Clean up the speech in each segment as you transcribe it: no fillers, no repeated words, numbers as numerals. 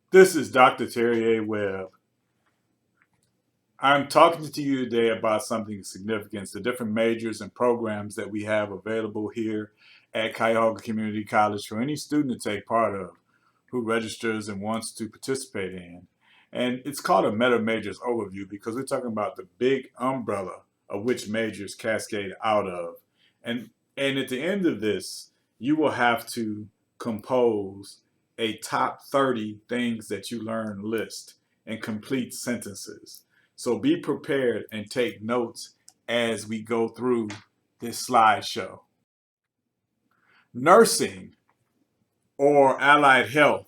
This is Dr. Terry A. Webb. I'm talking to you today about something of significance, the different majors and programs that we have available here at Cuyahoga Community College for any student to take part of who registers and wants to participate in. And it's called a meta majors overview because we're talking about the big umbrella of which majors cascade out of. And and at the end of this, you will have to compose a top 30 things that you learn list and complete sentences. So be prepared and take notes as we go through this slideshow. Nursing or allied health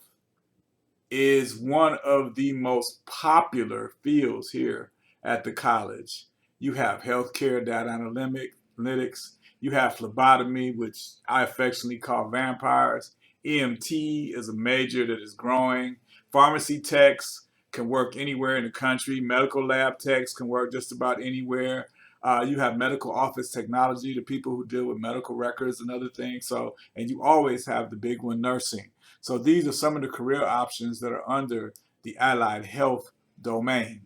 is one of the most popular fields here at the college. You have healthcare data analytics, you have phlebotomy, which I affectionately call vampires. EMT is a major that is growing. Pharmacy techs can work anywhere in the country. Medical lab techs can work just about anywhere. You have medical office technology, the people who deal with medical records and other things. So, and you always have the big one, nursing. So these are some of the career options that are under the allied health domain.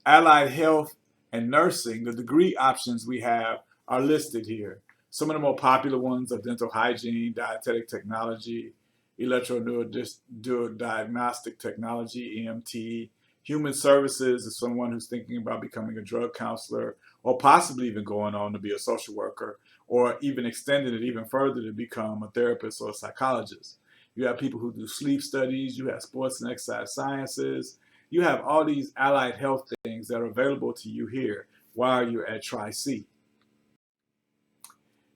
Allied health and nursing, the degree options we have are listed here. Some of the more popular ones are dental hygiene, dietetic technology, electro-diagnostic technology, EMT. Human services is someone who's thinking about becoming a drug counselor or possibly even going on to be a social worker or even extending it even further to become a therapist or a psychologist. You have people who do sleep studies, you have sports and exercise sciences, you have all these allied health things that are available to you here while you're at Tri-C.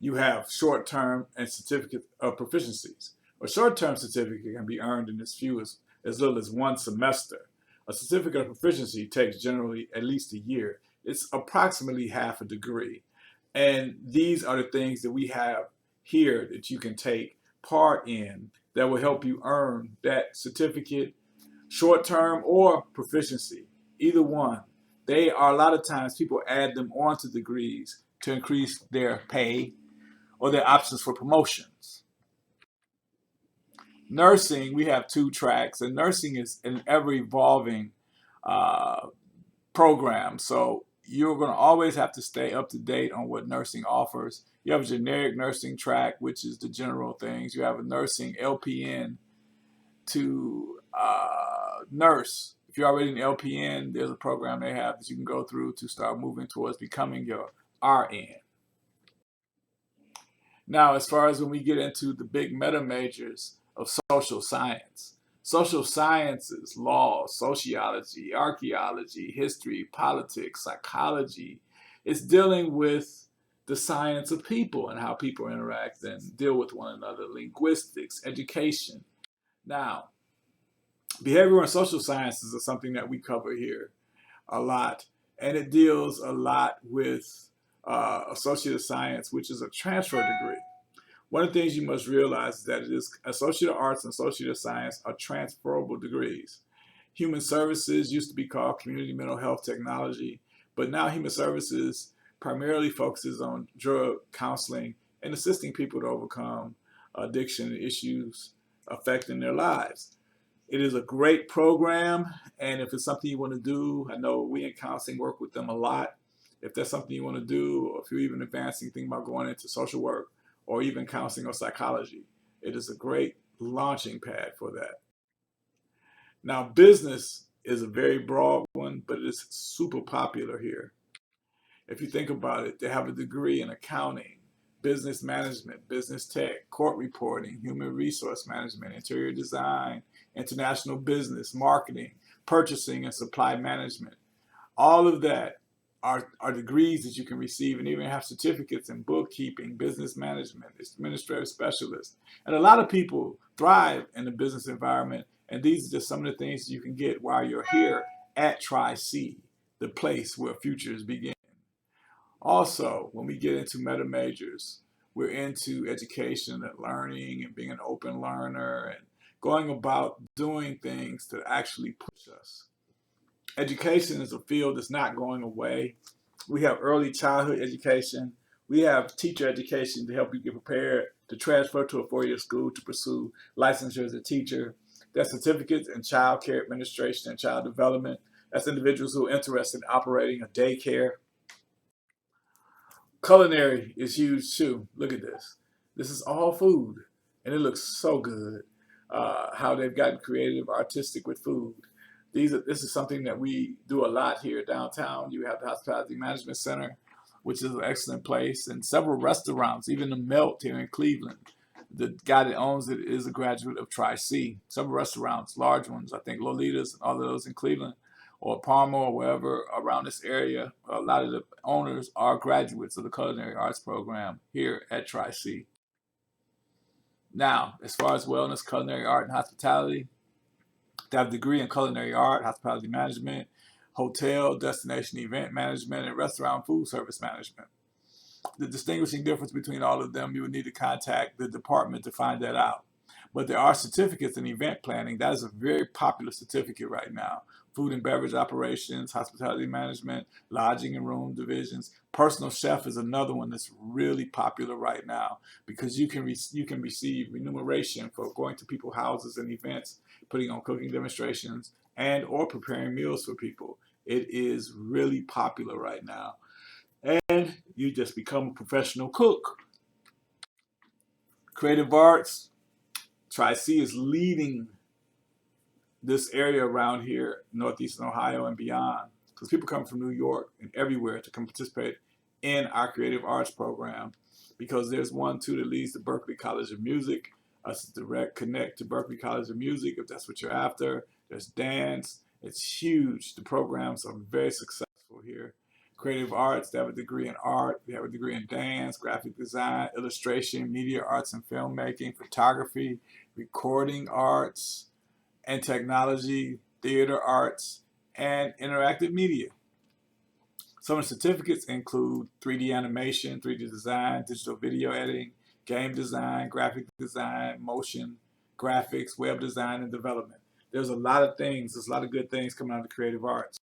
You have short-term and certificate of proficiencies. A short-term certificate can be earned in as few as little as one semester. A certificate of proficiency takes generally at least a year. It's approximately half a degree. And these are the things that we have here that you can take part in that will help you earn that certificate, short term or proficiency, either one. They are a lot of times people add them onto degrees to increase their pay or their options for promotions. Nursing, we have two tracks, and nursing is an ever evolving uh, program. So you're going to always have to stay up to date on what nursing offers. You have a generic nursing track, which is the general things. You have a nursing LPN to nurse. If you're already an LPN, there's a program they have that you can go through to start moving towards becoming your RN. Now, as far as when we get into the big meta majors of social sciences, law, sociology, archaeology, history, politics, psychology, it's dealing with the science of people and how people interact and deal with one another, linguistics, education. Now, behavioral and social sciences are something that we cover here a lot, and it deals a lot with associate of science, which is a transfer degree. One of the things you must realize is that it is associate of arts and associate of science are transferable degrees. Human services used to be called community mental health technology, but now human services primarily focuses on drug counseling and assisting people to overcome addiction issues affecting their lives. It is a great program, and if it's something you want to do, I know we in counseling work with them a lot. If that's something you want to do, or if you're even advancing, think about going into social work or even counseling or psychology, it is a great launching pad for that. Now, business is a very broad one, but it is super popular here. If you think about it, they have a degree in accounting, business management, business tech, court reporting, human resource management, interior design, international business, marketing, purchasing, and supply management. All of that are degrees that you can receive and even have certificates in bookkeeping, business management, administrative specialist. And a lot of people thrive in the business environment, and these are just some of the things you can get while you're here at Tri-C, the place where futures begin. Also, when we get into meta majors, we're into education and learning and being an open learner and going about doing things to actually push us. Education is a field that's not going away. We have early childhood education. We have teacher education to help you get prepared to transfer to a four-year school to pursue licensure as a teacher. There's certificates in child care administration and child development. That's individuals who are interested in operating a daycare. Culinary is huge too. Look at this. This is all food, and it looks so good. How they've gotten creative, artistic with food. This is something that we do a lot here downtown. You have the Hospitality Management Center, which is an excellent place, and several restaurants, even the Melt here in Cleveland. The guy that owns it is a graduate of Tri-C. Several restaurants, large ones, I think Lolita's and all of those in Cleveland or Parma or wherever around this area. A lot of the owners are graduates of the Culinary Arts program here at Tri-C. Now, as far as wellness, culinary art, and hospitality, they have a degree in culinary art, hospitality management, hotel, destination event management, and restaurant food service management. The distinguishing difference between all of them, you would need to contact the department to find that out. But there are certificates in event planning. That is a very popular certificate right now. Food and beverage operations, hospitality management, lodging and room divisions. Personal chef is another one that's really popular right now because you can receive remuneration for going to people's houses and events, putting on cooking demonstrations, and or preparing meals for people. It is really popular right now. And you just become a professional cook. Creative arts, Tri-C is leading this area around here, Northeastern Ohio and beyond, because people come from New York and everywhere to come participate in our creative arts program, because there's one, too, that leads to Berklee College of Music, a direct connect to Berklee College of Music, if that's what you're after. There's dance. It's huge. The programs are very successful here. Creative arts, they have a degree in art. They have a degree in dance, graphic design, illustration, media arts and filmmaking, photography, recording arts, and technology, theater arts, and interactive media. Some of the certificates include 3D animation, 3D design, digital video editing, game design, graphic design, motion graphics, web design, and development. There's a lot of things, there's a lot of good things coming out of the creative arts.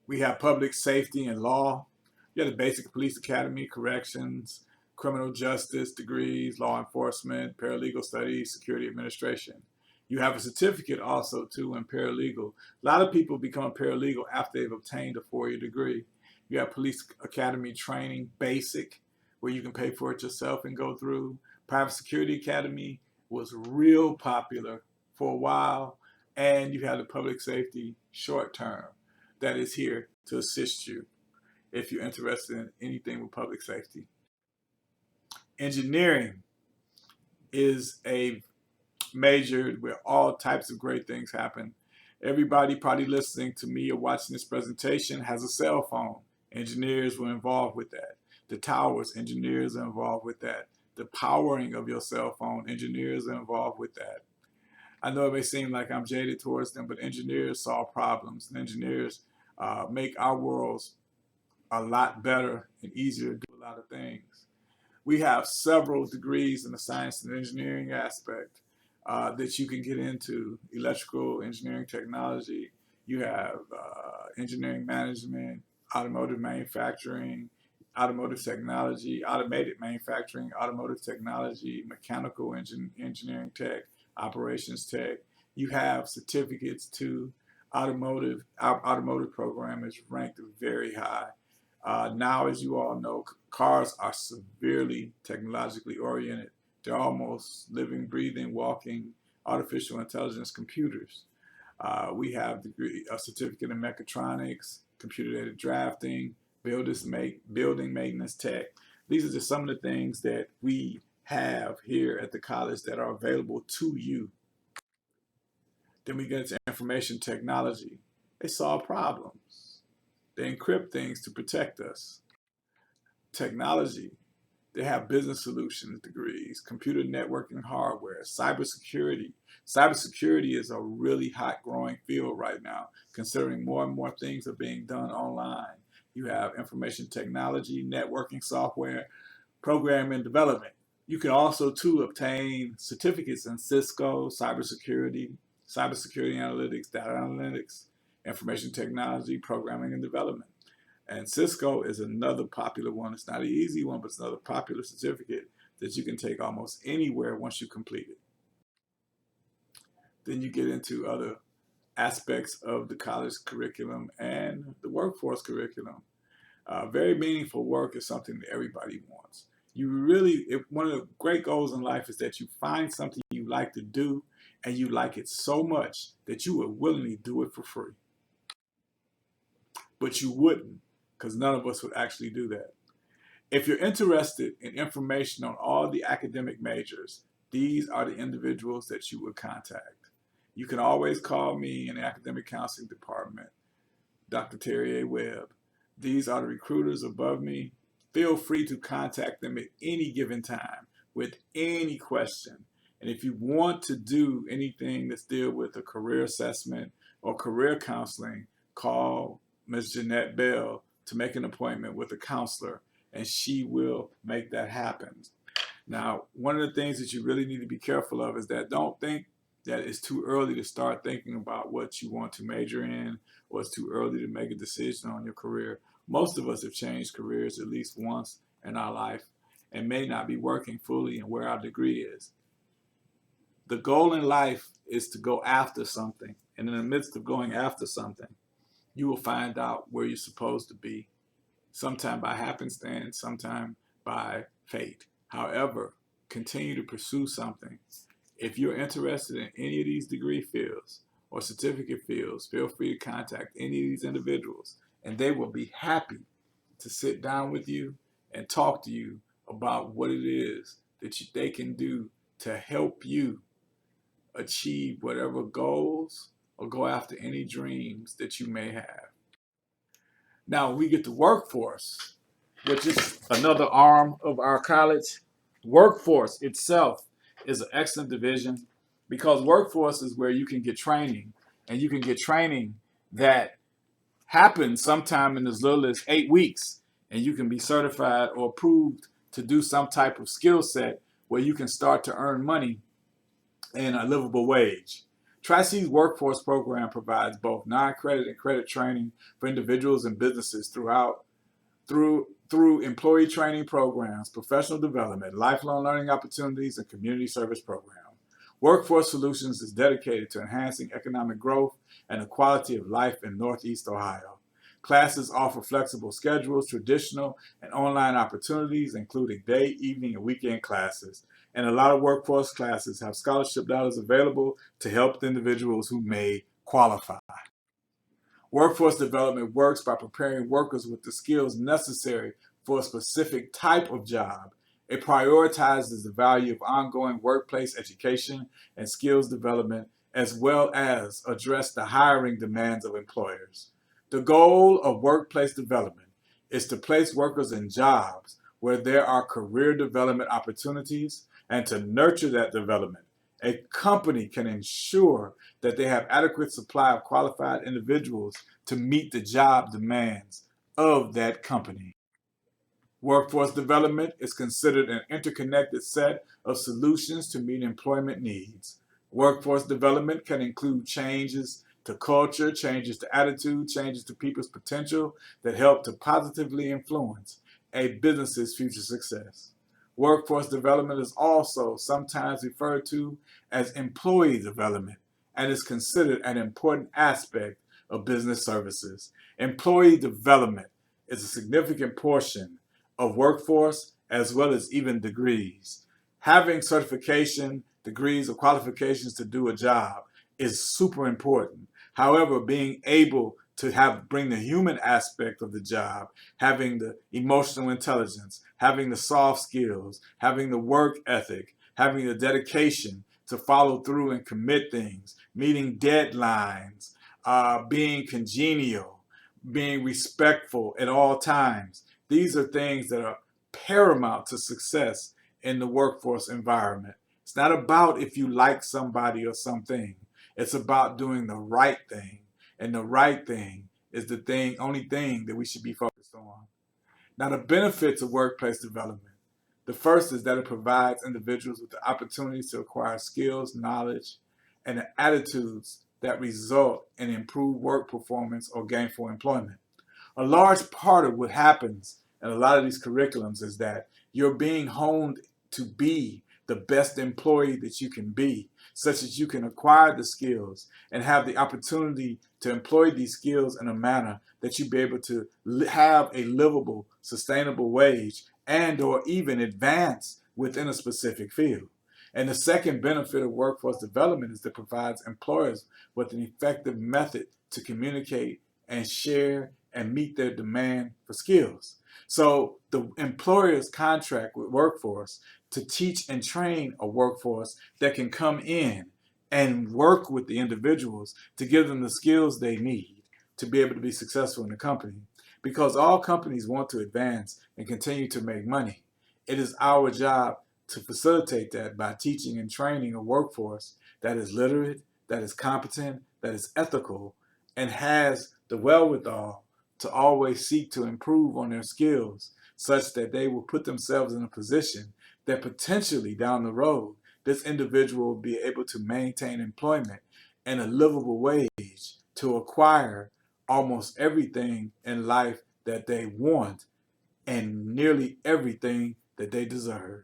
We have public safety and law. You have the basic police academy, corrections, criminal justice degrees, law enforcement, paralegal studies, security administration. You have a certificate also too in paralegal. A lot of people become a paralegal after they've obtained a 4-year degree. You have police academy training, basic, where you can pay for it yourself and go through. Private security academy was real popular for a while. And you have the public safety short term that is here to assist you if you're interested in anything with public safety. Engineering is a major where all types of great things happen. Everybody probably listening to me or watching this presentation has a cell phone. Engineers were involved with that. The towers, engineers are involved with that. The powering of your cell phone, engineers are involved with that. I know it may seem like I'm jaded towards them, but engineers solve problems, and engineers make our worlds a lot better and easier to do a lot of things. We have several degrees in the science and engineering aspect that you can get into. Electrical engineering technology, you have engineering management, automotive manufacturing, automotive technology, automated manufacturing, automotive technology, mechanical engineering tech, operations tech. You have certificates to automotive. Our automotive program is ranked very high. Now, as you all know, cars are severely technologically oriented. They're almost living, breathing, walking artificial intelligence computers. We have a certificate in mechatronics, computer-aided drafting, building maintenance tech. These are just some of the things that we have here at the college that are available to you. Then we get into information technology. They solve problems. They encrypt things to protect us. Technology. They have business solutions degrees, computer networking hardware, cybersecurity. Cybersecurity is a really hot growing field right now, considering more and more things are being done online. You have information technology, networking software, programming development. You can also, too, obtain certificates in Cisco, cybersecurity analytics, data analytics, information technology, programming and development. And Cisco is another popular one. It's not an easy one, but it's another popular certificate that you can take almost anywhere once you complete it. Then you get into other aspects of the college curriculum and the workforce curriculum. Very meaningful work is something that everybody wants. One of the great goals in life is that you find something you like to do and you like it so much that you would willingly do it for free. But you wouldn't, because none of us would actually do that. If you're interested in information on all the academic majors, these are the individuals that you would contact. You can always call me in the academic counseling department, Dr. Terry A. Webb. These are the recruiters above me. Feel free to contact them at any given time with any question. And if you want to do anything that's deal with a career assessment or career counseling, call Ms. Jeanette Bell to make an appointment with a counselor, and she will make that happen. Now, one of the things that you really need to be careful of is that don't think that it's too early to start thinking about what you want to major in, or it's too early to make a decision on your career. Most of us have changed careers at least once in our life and may not be working fully in where our degree is. The goal in life is to go after something, and in the midst of going after something, you will find out where you're supposed to be, sometime by happenstance, sometime by fate. However, continue to pursue something. If you're interested in any of these degree fields or certificate fields, feel free to contact any of these individuals, and they will be happy to sit down with you and talk to you about what it is that they can do to help you achieve whatever goals or go after any dreams that you may have. Now we get to workforce, which is another arm of our college. Workforce itself is an excellent division because workforce is where you can get training, and you can get training that happens sometime in as little as 8 weeks, and you can be certified or approved to do some type of skill set where you can start to earn money in a livable wage. Tri-C's workforce program provides both non-credit and credit training for individuals and businesses through employee training programs, professional development, lifelong learning opportunities, and community service programs. Workforce Solutions is dedicated to enhancing economic growth and the quality of life in Northeast Ohio. Classes offer flexible schedules, traditional and online opportunities, including day, evening, and weekend classes. And a lot of workforce classes have scholarship dollars available to help the individuals who may qualify. Workforce development works by preparing workers with the skills necessary for a specific type of job. It prioritizes the value of ongoing workplace education and skills development, as well as address the hiring demands of employers. The goal of workplace development is to place workers in jobs where there are career development opportunities and to nurture that development. A company can ensure that they have adequate supply of qualified individuals to meet the job demands of that company. Workforce development is considered an interconnected set of solutions to meet employment needs. Workforce development can include changes to culture, changes to attitude, changes to people's potential that help to positively influence a business's future success. Workforce development is also sometimes referred to as employee development and is considered an important aspect of business services. Employee development is a significant portion of workforce as well as even degrees. Having certification, degrees, or qualifications to do a job is super important. However, being able to bring the human aspect of the job, having the emotional intelligence, having the soft skills, having the work ethic, having the dedication to follow through and commit things, meeting deadlines, being congenial, being respectful at all times. These are things that are paramount to success in the workforce environment. It's not about if you like somebody or something. It's about doing the right thing. And the right thing is the only thing that we should be focused on. Now, the benefits of workplace development. The first is that it provides individuals with the opportunities to acquire skills, knowledge, and the attitudes that result in improved work performance or gainful employment. A large part of what happens in a lot of these curriculums is that you're being honed to be the best employee that you can be, such that you can acquire the skills and have the opportunity to employ these skills in a manner that you be able to have a livable, sustainable wage and or even advance within a specific field. And the second benefit of workforce development is that it provides employers with an effective method to communicate and share and meet their demand for skills. So the employers contract with workforce to teach and train a workforce that can come in and work with the individuals to give them the skills they need to be able to be successful in the company. Because all companies want to advance and continue to make money. It is our job to facilitate that by teaching and training a workforce that is literate, that is competent, that is ethical, and has the wherewithal to always seek to improve on their skills such that they will put themselves in a position that potentially down the road, this individual will be able to maintain employment and a livable wage to acquire almost everything in life that they want and nearly everything that they deserve.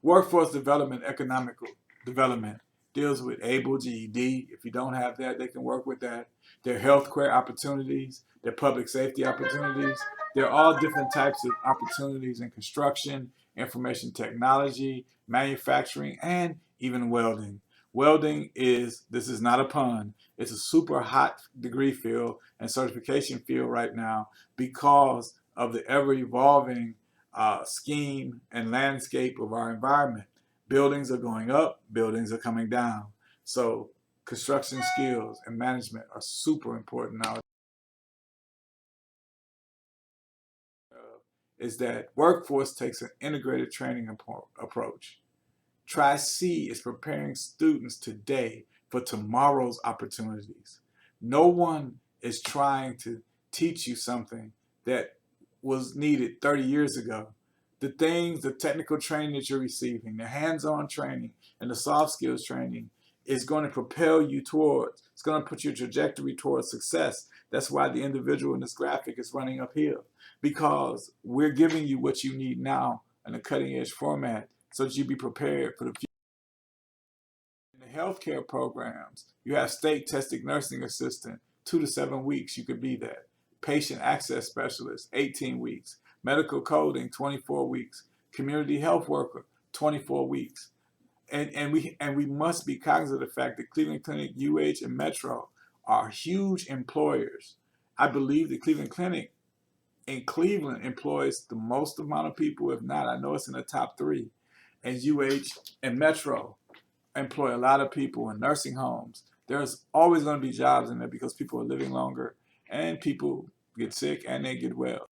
Workforce development, economic development deals with able GED. If you don't have that, they can work with that. Their healthcare opportunities, their public safety opportunities. There are all different types of opportunities in construction, information technology, manufacturing, and even welding. Welding this is not a pun, it's a super hot degree field and certification field right now because of the ever evolving scheme and landscape of our environment. Buildings are going up, buildings are coming down. So construction skills and management are super important now. Is that workforce takes an integrated training approach. Tri-C is preparing students today for tomorrow's opportunities. No one is trying to teach you something that was needed 30 years ago. The things, the technical training that you're receiving, the hands-on training and the soft skills training is going to propel you towards, it's going to put your trajectory towards success. That's why the individual in this graphic is running uphill, because we're giving you what you need now in a cutting edge format so that you be prepared for the future. In the healthcare programs, you have state tested nursing assistant, 2 to 7 weeks you could be that. Patient access specialist, 18 weeks. Medical coding, 24 weeks. Community health worker, 24 weeks. And we must be cognizant of the fact that Cleveland Clinic, UH, and Metro are huge employers. I believe the Cleveland Clinic in Cleveland employs the most amount of people, if not, I know it's in the top 3. And UH and Metro employ a lot of people in nursing homes. There's always going to be jobs in there because people are living longer and people get sick and they get well.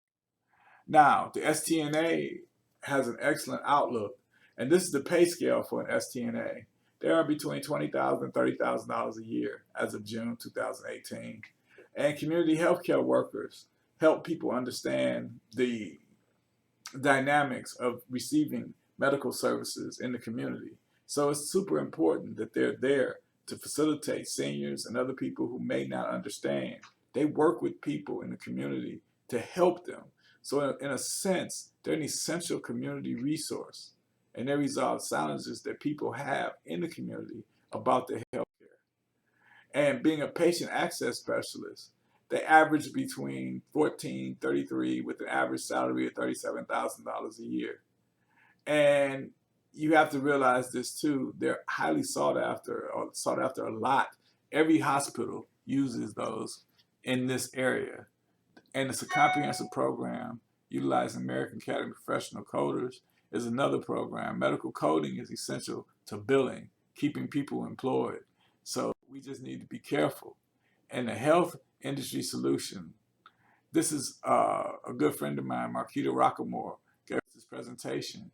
Now, the STNA has an excellent outlook, and this is the pay scale for an STNA. They are between $20,000 and $30,000 a year as of June 2018. And community healthcare workers help people understand the dynamics of receiving medical services in the community. So it's super important that they're there to facilitate seniors and other people who may not understand. They work with people in the community to help them. So in a sense, they're an essential community resource, and they resolve challenges that people have in the community about their health care. And being a patient access specialist, they average between 14, 33 with an average salary of $37,000 a year. And you have to realize this too, they're highly sought after, or sought after a lot. Every hospital uses those in this area. And it's a comprehensive program utilizing American Academy of Professional Coders is another program. Medical coding is essential to billing, keeping people employed. So we just need to be careful. And the health industry solution, this is a good friend of mine, Marquita Rockamore, gave this presentation.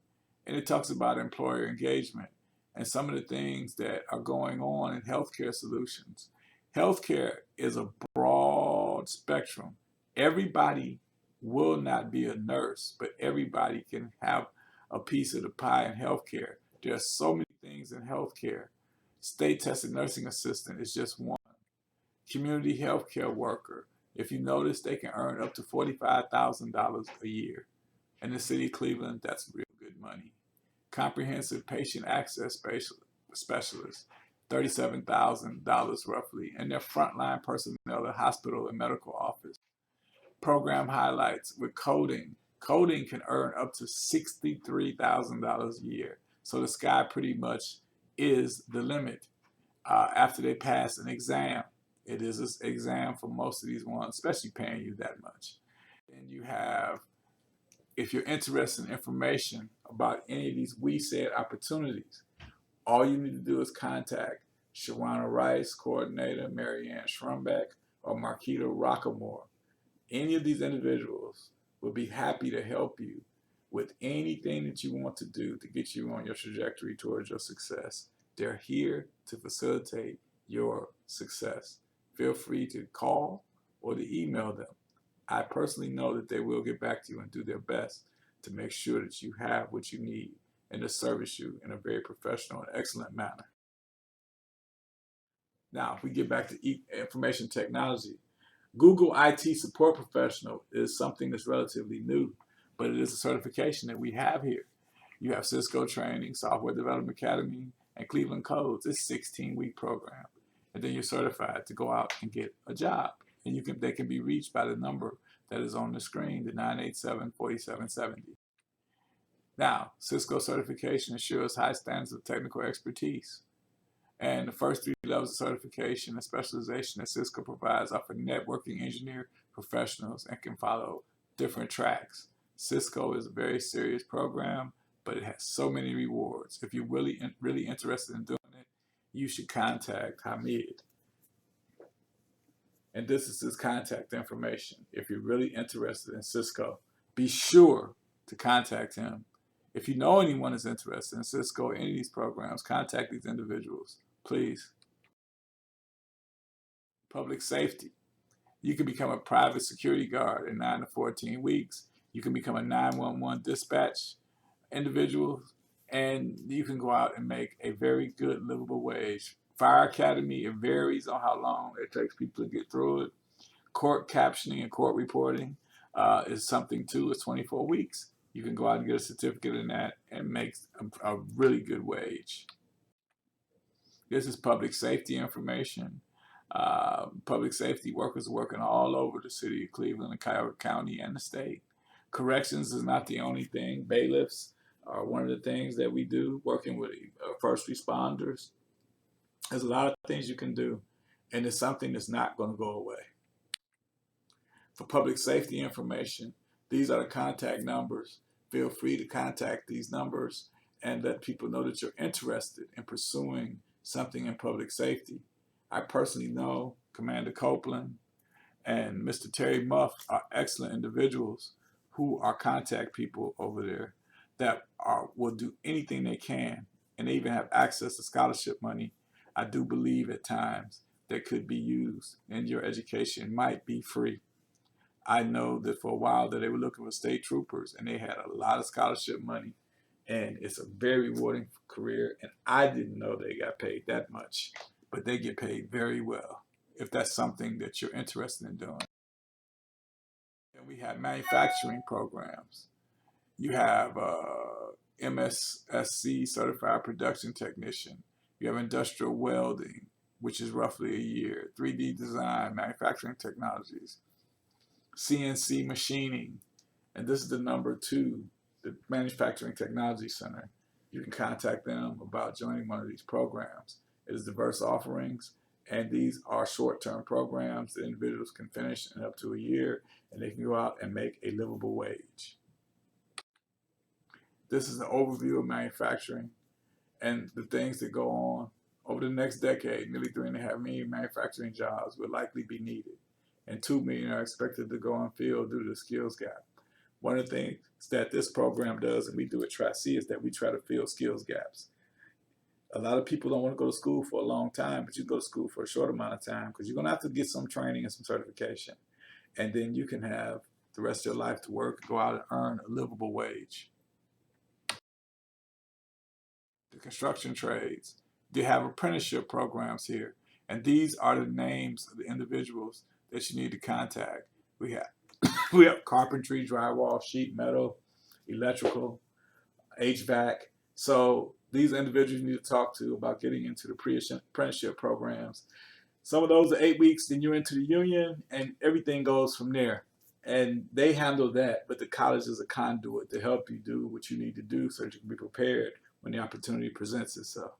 And it talks about employer engagement and some of the things that are going on in healthcare solutions. Healthcare is a broad spectrum. Everybody will not be a nurse, but everybody can have a piece of the pie in healthcare. There are so many things in healthcare. State tested nursing assistant is just one. Community healthcare worker, if you notice, they can earn up to $45,000 a year. In the city of Cleveland, that's real good money. money. Comprehensive patient access specialist, $37,000 roughly, and their frontline personnel at hospital and medical office. Program highlights with coding. Coding can earn up to $63,000 a year. So the sky pretty much is the limit after they pass an exam. It is an exam for most of these ones, especially paying you that much. And you have, if you're interested in information about any of these we said opportunities, all you need to do is contact Shawana Rice, coordinator, Marianne Schrumbeck, or Marquita Rockamore. Any of these individuals will be happy to help you with anything that you want to do to get you on your trajectory towards your success. They're here to facilitate your success. Feel free to call or to email them. I personally know that they will get back to you and do their best to make sure that you have what you need and to service you in a very professional and excellent manner. Now, if we get back to information technology, Google IT support professional is something that's relatively new, but it is a certification that we have here. You have Cisco training, Software Development Academy, and Cleveland Codes. It's a 16-week program. And then you're certified to go out and get a job. And they can be reached by the number that is on the screen, the 987-4770. Now, Cisco certification ensures high standards of technical expertise. And the first 3 levels of certification and specialization that Cisco provides are for networking engineer professionals and can follow different tracks. Cisco is a very serious program, but it has so many rewards. If you're really interested in doing it, you should contact Hamid. And this is his contact information. If you're really interested in Cisco, be sure to contact him. If you know anyone is interested in Cisco or any of these programs, contact these individuals, please. Public safety. You can become a private security guard in 9 to 14 weeks. You can become a 911 dispatch individual, and you can go out and make a very good livable wage. Fire academy, it varies on how long it takes people to get through it. Court captioning and court reporting is something too. It's 24 weeks. You can go out and get a certificate in that and make a really good wage. This is public safety information. Public safety workers working all over the city of Cleveland and Cuyahoga County and the state. Corrections is not the only thing. Bailiffs are one of the things that we do, working with first responders. There's a lot of things you can do, and it's something that's not going to go away. For public safety information, these are the contact numbers. Feel free to contact these numbers and let people know that you're interested in pursuing something in public safety. I personally know Commander Copeland and Mr. Terry Muff are excellent individuals who are contact people over there that will do anything they can, and they even have access to scholarship money. I do believe at times that could be used, and your education might be free. I know that for a while that they were looking for state troopers, and they had a lot of scholarship money, and it's a very rewarding career, and I didn't know they got paid that much, but they get paid very well if that's something that you're interested in doing. And we have manufacturing programs. You have MSSC, Certified Production Technician. You have Industrial Welding, which is roughly a year. 3D Design, Manufacturing Technologies. CNC Machining. And this is the number 2, the Manufacturing Technology Center. You can contact them about joining one of these programs. It is diverse offerings, and these are short-term programs that individuals can finish in up to a year, and they can go out and make a livable wage. This is an overview of manufacturing and the things that go on. Over the next decade, nearly 3.5 million manufacturing jobs will likely be needed, and 2 million are expected to go unfilled due to the skills gap. One of the things that this program does, and we do at Tri-C, is that we try to fill skills gaps. A lot of people don't want to go to school for a long time, but you go to school for a short amount of time because you're going to have to get some training and some certification. And then you can have the rest of your life to work, go out and earn a livable wage. The construction trades. They have apprenticeship programs here. And these are the names of the individuals that you need to contact. We have carpentry, drywall, sheet metal, electrical, HVAC. So these individuals you need to talk to about getting into the pre-apprenticeship programs. Some of those are 8 weeks, then you're into the union, and everything goes from there. And they handle that, but the college is a conduit to help you do what you need to do so that you can be prepared when the opportunity presents itself.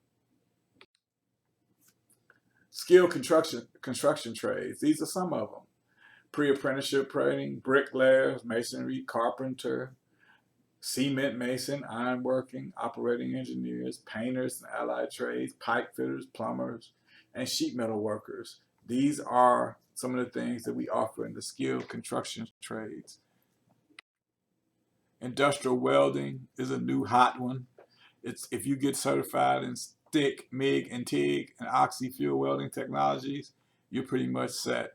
Skilled construction trades. These are some of them. Pre-apprenticeship training, bricklayers, masonry, carpenter, cement mason, ironworking, operating engineers, painters and allied trades, pipe fitters, plumbers, and sheet metal workers. These are some of the things that we offer in the skilled construction trades. Industrial welding is a new hot one. It's if you get certified in stick, MIG, and TIG and oxy fuel welding technologies, you're pretty much set.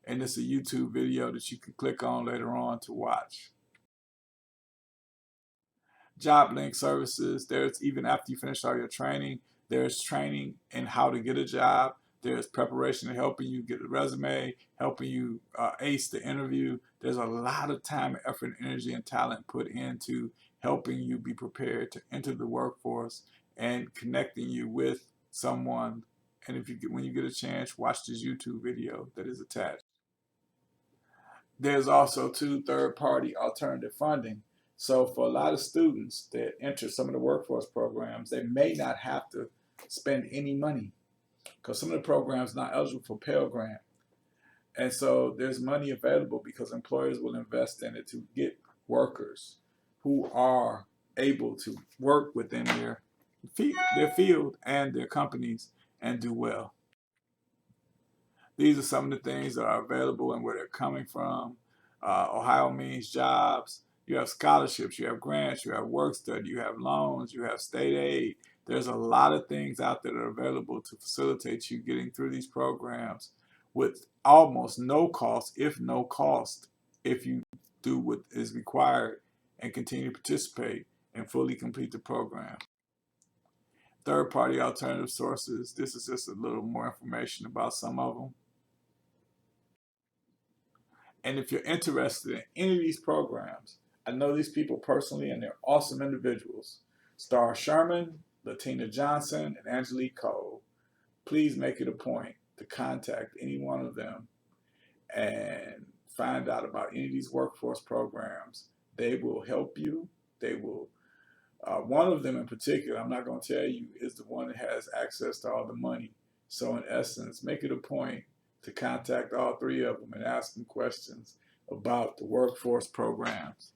And it's a YouTube video that you can click on later on to watch. Job link services. There's, even after you finish all your training, there's training in how to get a job. There's preparation in helping you get a resume, helping you ace the interview. There's a lot of time, effort, energy, and talent put into helping you be prepared to enter the workforce and connecting you with someone. And when you get a chance, watch this YouTube video that is attached. There's also third-party alternative funding. So for a lot of students that enter some of the workforce programs, they may not have to spend any money because some of the programs are not eligible for Pell Grant. And so there's money available because employers will invest in it to get workers who are able to work within their field and their companies and do well. These are some of the things that are available and where they're coming from. Ohio means jobs. You have scholarships, you have grants, you have work study, you have loans, you have state aid. There's a lot of things out there that are available to facilitate you getting through these programs with almost no cost, if no cost, if you do what is required and continue to participate and fully complete the program. Third-party alternative sources. This is just a little more information about some of them. And if you're interested in any of these programs, I know these people personally and they're awesome individuals. Star Sherman, Latina Johnson, and Angelique Cole. Please make it a point to contact any one of them and find out about any of these workforce programs. They will help you. They will. One of them in particular, I'm not going to tell you, is the one that has access to all the money. So in essence, make it a point to contact all three of them and ask them questions about the workforce programs.